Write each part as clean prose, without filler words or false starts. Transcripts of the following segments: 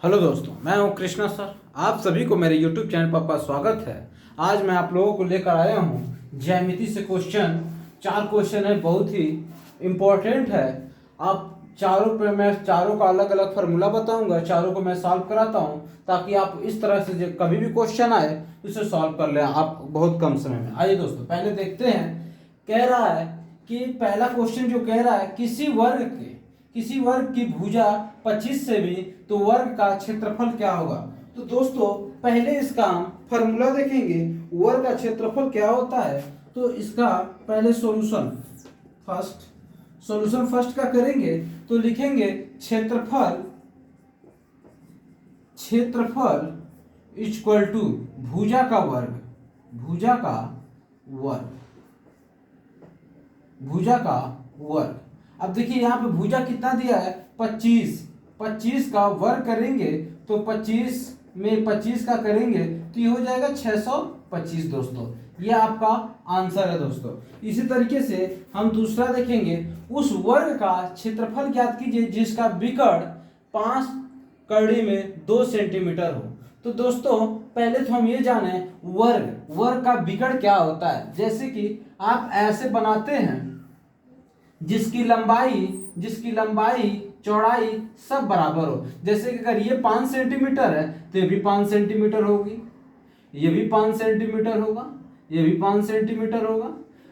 Hello दोस्तों, मैं हूं कृष्णा सर। आप सभी को मेरे यूट्यूब चैनल पर आपका स्वागत है। आज मैं आप लोगों को लेकर आया हूं ज्यामिति से क्वेश्चन। 4 क्वेश्चन है, बहुत ही इम्पोर्टेंट है। आप चारों पे मैं चारों का अलग अलग फार्मूला बताऊंगा, चारों को मैं सॉल्व कराता हूं ताकि आप इस तरह से जब कभी भी क्वेश्चन आए तो इसे सॉल्व कर ले आप बहुत कम समय में। आइए दोस्तों, पहले देखते हैं। कह रहा है कि पहला क्वेश्चन जो कह रहा है किसी वर्ग की भुजा 25 से भी तो वर्ग का क्षेत्रफल क्या होगा। तो दोस्तों पहले इसका हम फॉर्मूला देखेंगे, वर्ग का क्षेत्रफल क्या होता है। तो इसका पहले सॉल्यूशन फर्स्ट का करेंगे तो लिखेंगे क्षेत्रफल इक्वल टू भुजा का वर्ग। अब देखिए यहाँ पे भुजा कितना दिया है, 25 का वर्ग करेंगे तो 25 में 25 का करेंगे तो ये हो जाएगा 625 दोस्तों। ये आपका आंसर है दोस्तों। इसी तरीके से हम दूसरा देखेंगे, उस वर्ग का क्षेत्रफल ज्ञात कीजिए जिसका विकर्ण 5 कड़ी में 2 सेंटीमीटर हो। तो दोस्तों पहले तो हम ये जाने वर्ग का विकर्ण क्या होता है। जैसे कि आप ऐसे बनाते हैं जिसकी लंबाई चौड़ाई सब बराबर हो। जैसे कि अगर ये 5 सेंटीमीटर है तो ये भी 5 सेंटीमीटर होगी, ये भी 5 सेंटीमीटर होगा, ये भी 5 सेंटीमीटर होगा।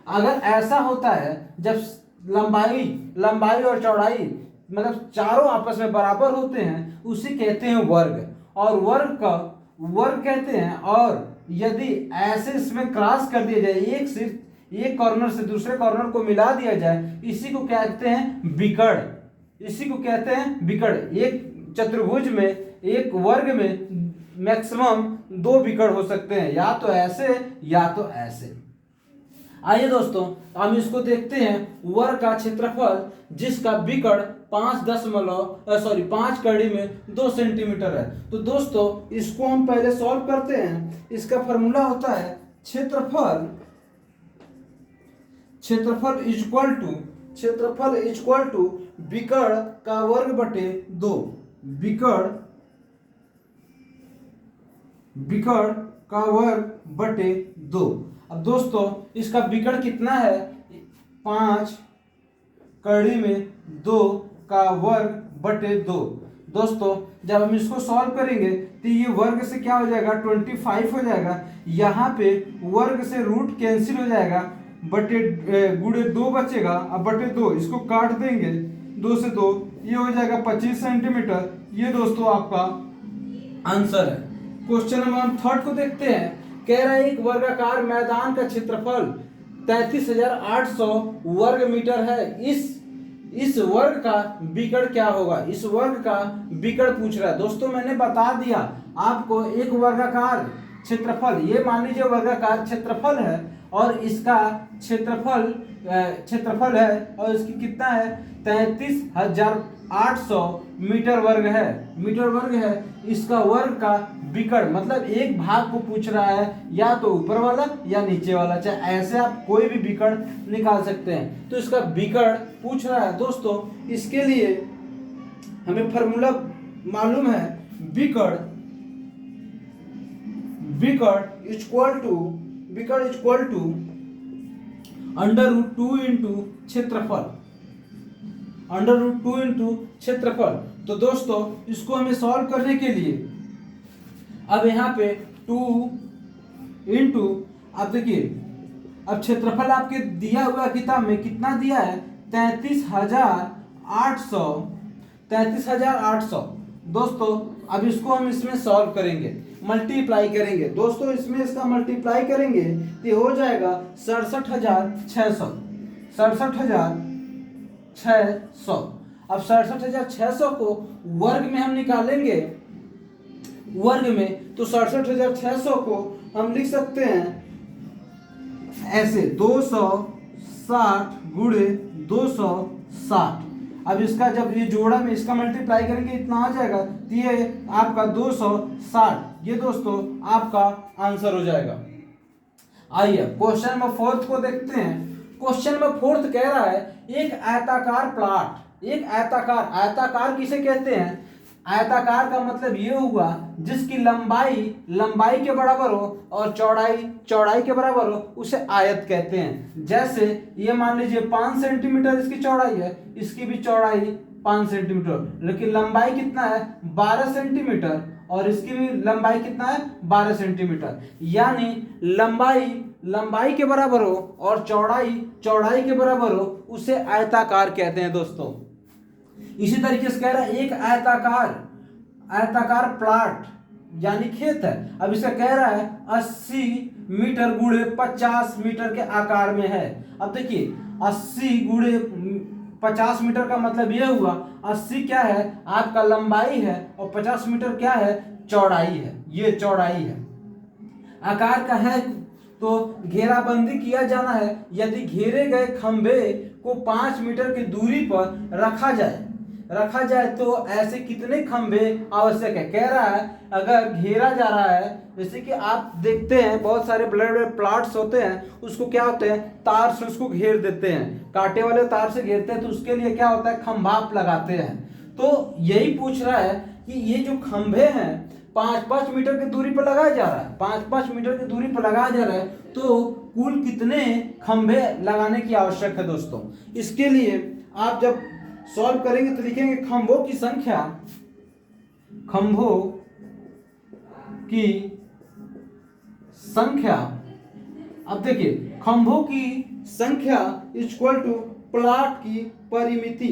अगर ऐसा होता है जब लंबाई और चौड़ाई मतलब चारों आपस में बराबर होते हैं, उसे कहते हैं वर्ग। और वर्ग कहते हैं। और यदि ऐसे इसमें क्रॉस कर दिया जाए, एक कॉर्नर से दूसरे कॉर्नर को मिला दिया जाए, इसी को कहते हैं विकर्ण। एक चतुर्भुज में, एक वर्ग में मैक्सिमम 2 विकर्ण हो सकते हैं, या तो ऐसे या तो ऐसे। आइए दोस्तों हम इसको देखते हैं। वर्ग का क्षेत्रफल जिसका विकर्ण 5 कड़ी में 2 सेंटीमीटर है। तो दोस्तों इसको हम पहले सॉल्व करते हैं। इसका फॉर्मूला होता है क्षेत्रफल इक्वल टू विकर्ण का वर्ग बटे 2। विकर्ण का वर्ग बटे 2। अब दोस्तों इसका विकर्ण कितना है, 5 कड़ी में 2 का वर्ग बटे 2। दोस्तों जब हम इसको सॉल्व करेंगे तो ये वर्ग से क्या हो जाएगा, 25 हो जाएगा। यहाँ पे वर्ग से रूट कैंसिल हो जाएगा, बटे गुणे 2 बचेगा। अब बटे 2 इसको काट देंगे, 2 से 2 ये हो जाएगा 25 सेंटीमीटर। ये दोस्तों आपका आंसर है। क्वेश्चन नंबर 3 को देखते हैं। कह रहा है एक वर्गाकार मैदान का क्षेत्रफल 33,800 वर्ग मीटर है। इस वर्ग का विकर्ण क्या होगा। इस वर्ग का विकर्ण पूछ रहा है। दोस्तों मैंने बता दिया आपको, एक वर्गाकार क्षेत्रफल, ये मान लीजिए वर्गाकार क्षेत्रफल है और इसका क्षेत्रफल है और इसकी कितना है, 33,800 मीटर वर्ग है। इसका वर्ग का विकर्ण मतलब एक भाग को पूछ रहा है, या तो ऊपर वाला या नीचे वाला, चाहे ऐसे आप कोई भी विकर्ण निकाल सकते हैं। तो इसका विकर्ण पूछ रहा है। दोस्तों इसके लिए हमें फॉर्मूला मालूम है, विकर्ण इक्वल टू √2 इंटू क्षेत्रफल। तो दोस्तों इसको हमें सॉल्व करने के लिए अब यहाँ पे 2 इंटू, अब देखिए अब क्षेत्रफल आपके दिया हुआ किताब में कितना दिया है, 33,800। दोस्तों अब इसको हम इसमें सॉल्व करेंगे, मल्टीप्लाई करेंगे। दोस्तों इसमें इसका मल्टीप्लाई करेंगे तो हो जाएगा 67,600। अब 67,600 को वर्ग में हम निकालेंगे, वर्ग में तो 67,600 को हम लिख सकते हैं ऐसे, 260 गुणे 260। अब इसका जब ये जोड़ा में इसका मल्टीप्लाई करेंगे इतना आ जाएगा, तो ये आपका 260, ये दोस्तों आपका आंसर हो जाएगा। आइए क्वेश्चन नंबर 4 को देखते हैं। क्वेश्चन नंबर 4 कह रहा है एक आयताकार किसे कहते हैं, आयताकार का मतलब ये हुआ जिसकी लंबाई के बराबर हो और चौड़ाई के बराबर हो, उसे आयत कहते हैं। जैसे ये मान लीजिए 5 सेंटीमीटर इसकी चौड़ाई है, इसकी भी चौड़ाई 5 सेंटीमीटर, लेकिन लंबाई कितना है 12 सेंटीमीटर, और इसकी भी लंबाई कितना है 12 सेंटीमीटर। यानी लंबाई के बराबर हो और चौड़ाई के बराबर हो, उसे आयताकार कहते हैं दोस्तों। इसी तरीके से कह रहा है एक आयताकार प्लाट यानी खेत है। अब इसका कह रहा है 80 मीटर गुणे 50 मीटर के आकार में है। अब देखिए 80 गुणे 50 मीटर का मतलब यह हुआ 80 क्या है आपका लंबाई है और 50 मीटर क्या है चौड़ाई है, ये चौड़ाई है। आकार का है तो घेराबंदी किया जाना है। यदि घेरे गए खंभे को 5 मीटर की दूरी पर रखा जाए तो ऐसे कितने खंभे आवश्यक है। कह रहा है अगर घेरा जा रहा है, जैसे कि आप देखते हैं बहुत सारे बड़े बड़े प्लाट्स होते हैं, उसको क्या होते हैं तार से उसको घेर देते हैं, कांटे वाले तार से घेरते हैं, तो उसके लिए क्या होता है खंभा लगाते हैं। तो यही पूछ रहा है कि ये जो खंभे हैं 5-5 मीटर की दूरी पर लगाया जा रहा है, 5-5 मीटर की दूरी पर लगाया जा रहा है, तो कुल कितने खंभे लगाने की आवश्यक है दोस्तों। इसके लिए आप जब सॉल्व करेंगे तो लिखेंगे खंभों की संख्या। अब देखिए खंभों की संख्या इक्वल टू प्लाट की परिमिति,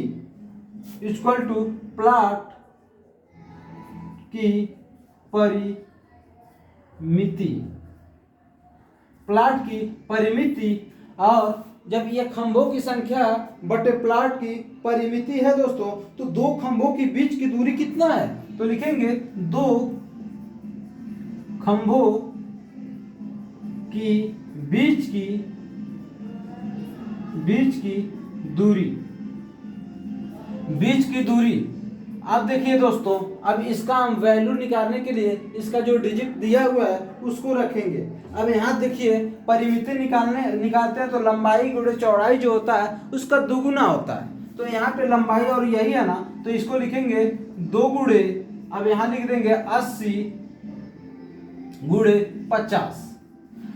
प्लाट की परिमिति। और जब ये खंभों की संख्या बटे प्लाट की परिमिति है दोस्तों, तो दो खंभों के बीच की दूरी कितना है, तो लिखेंगे दो खंभों की बीच की दूरी। अब देखिए दोस्तों, अब इसका हम वैल्यू निकालने के लिए इसका जो डिजिट दिया हुआ है उसको रखेंगे। अब यहाँ देखिए परिमिति निकालते हैं तो लंबाई गुणे चौड़ाई जो होता है उसका दुगुना होता है। तो यहाँ पे लंबाई और यही है ना, तो इसको लिखेंगे 2 गुणे, अब यहाँ लिख देंगे 80 गुणे 50।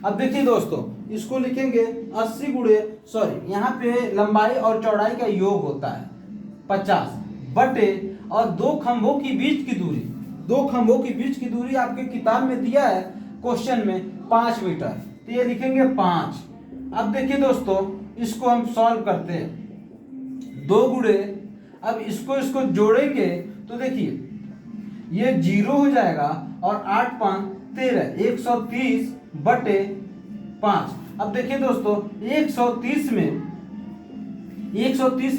अब देखिए दोस्तों इसको लिखेंगे 80 गुणे यहाँ पे लंबाई और चौड़ाई का योग होता है 50 बटे और दो खंभों की बीच की दूरी आपके किताब में दिया है क्वेश्चन में 5 मीटर, तो ये लिखेंगे 5। अब देखिए दोस्तों इसको हम सॉल्व करते हैं 2 गुणे, अब इसको जोड़ेंगे तो देखिए ये 0 हो जाएगा और 8 5 13, 130 बटे 5। अब देखिए दोस्तों 130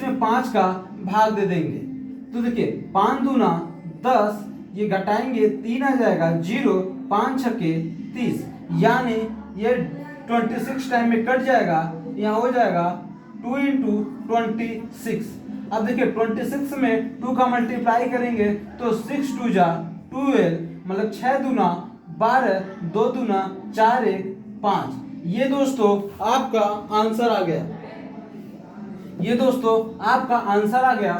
में 5 का भाग दे देंगे, तो देखिए 5 दूना 10, ये घटाएंगे 3 आ जाएगा 0, 5 छक्के 30, यानी ये 26 टाइम में कट जाएगा, यहाँ हो जाएगा 2 × 26। अब देखिए 26 में 2 का मल्टीप्लाई करेंगे तो 6 2 जा 12, मतलब 6 दूना 12, 2 दूना 4 1 5। ये दोस्तों आपका आंसर आ गया।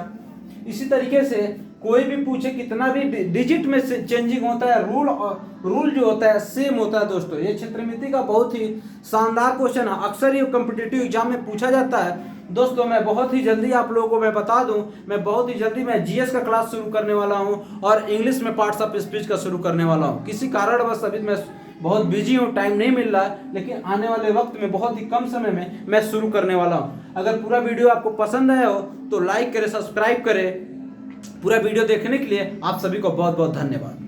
इसी तरीके से कोई भी पूछे कितना भी डिजिट में चेंजिंग होता है, रूल जो होता है सेम होता है दोस्तों। ये क्षेत्रमिति का बहुत ही शानदार क्वेश्चन है, अक्सर ये कॉम्पिटिटिव एग्जाम में पूछा जाता है दोस्तों। मैं बहुत ही जल्दी आप लोगों को मैं बता दूं, मैं बहुत ही जल्दी मैं जीएस का क्लास शुरू करने वाला हूं और इंग्लिश में पार्ट्स ऑफ स्पीच का शुरू करने वाला हूं। किसी कारणवश अभी मैं बहुत बिजी हूँ, टाइम नहीं मिल रहा है, लेकिन आने वाले वक्त में बहुत ही कम समय में मैं शुरू करने वाला हूँ। अगर पूरा वीडियो आपको पसंद आया हो तो लाइक करें, सब्सक्राइब करें। पूरा वीडियो देखने के लिए आप सभी को बहुत बहुत धन्यवाद।